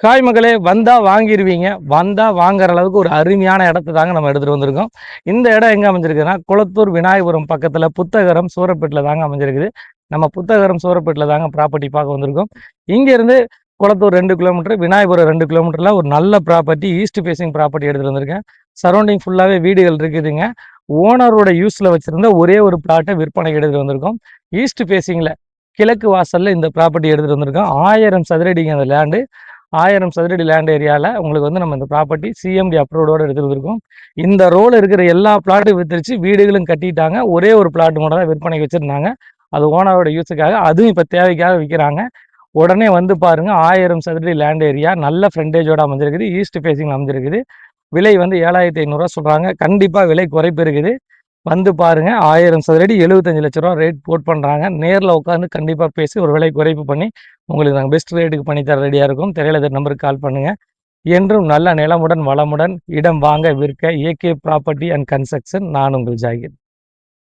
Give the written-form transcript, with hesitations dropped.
Hi மகளே, வந்தா வாங்கிருவீங்க. வந்தா வாங்குற அளவுக்கு ஒரு அருமையான இடத்த தாங்க நம்ம எடுத்துட்டு வந்திருக்கோம். இந்த இடம் எங்க அமைஞ்சிருக்குன்னா, குளத்தூர் விநாயகபுரம் பக்கத்துல புத்தகரம் சூரப்பேட்ல தாங்க அமைஞ்சிருக்குது. நம்ம புத்தகரம் சூரப்பேட்ல தாங்க ப்ராப்பர்ட்டி பார்க்க வந்திருக்கோம். இங்க இருந்து குளத்தூர் 2 கிலோமீட்டர், விநாயகபுரம் 2 கிலோமீட்டர்ல ஒரு நல்ல ப்ராப்பர்ட்டி, ஈஸ்ட் ஃபேசிங் ப்ராப்பர்ட்டி எடுத்துட்டு வந்திருக்கேன். சரௌண்டிங் ஃபுல்லாவே வீடுகள் இருக்குதுங்க. ஓனரோட யூஸ்ல வச்சிருந்த ஒரே ஒரு பிளாட்டை விற்பனைக்கு எடுத்துட்டு வந்திருக்கோம். ஈஸ்ட் ஃபேசிங்ல கிழக்கு வாசல்ல இந்த ப்ராப்பர்ட்டி எடுத்துட்டு வந்திருக்கோம். 1000 சதுரடிங்க அந்த லேண்டு. 1000 சதுரடி லேண்ட் ஏரியாவில் உங்களுக்கு வந்து நம்ம இந்த ப்ராப்பர்ட்டி சிஎம்டி அப்ரூவோட எடுத்துட்டு இருக்கோம். இந்த ரோல் இருக்கிற எல்லா பிளாட்டும் வித்துருச்சு, வீடுகளும் கட்டிட்டாங்க. ஒரே ஒரு பிளாட் மட்டும் தான் விற்பனைக்கு வச்சிருந்தாங்க. அது ஓனரோட யூஸுக்காக, அதுவும் இப்போ தேவைக்காக விற்கிறாங்க. உடனே வந்து பாருங்க, 1000 சதுரடி லேண்ட் ஏரியா நல்ல ஃப்ரண்டேஜோட அமைஞ்சிருக்குது, ஈஸ்ட் ஃபேசிங் அமைஞ்சிருக்குது. விலை வந்து 7500 சொல்றாங்க. கண்டிப்பா விலை குறைப்பு இருக்குது. வந்து பாருங்க, 1000 சதுரடி 75 லட்ச ரூபா ரேட் போட் பண்றாங்க. நேரில் உட்காந்து கண்டிப்பா பேசி ஒரு விலை குறைப்பு பண்ணி உங்களுக்கு நாங்கள் பெஸ்ட் ரேட்டுக்கு பண்ணி தர ரெடியா இருக்கும். திரையில நம்பருக்கு கால் பண்ணுங்க. என்றும் நல்ல நிலமுடன் வளமுடன் இடம் வாங்க விற்க ஏகே ப்ராப்பர்ட்டி அண்ட் கன்ஸ்ட்ரக்ஷன். நான் உங்கள் ஜாகிர்.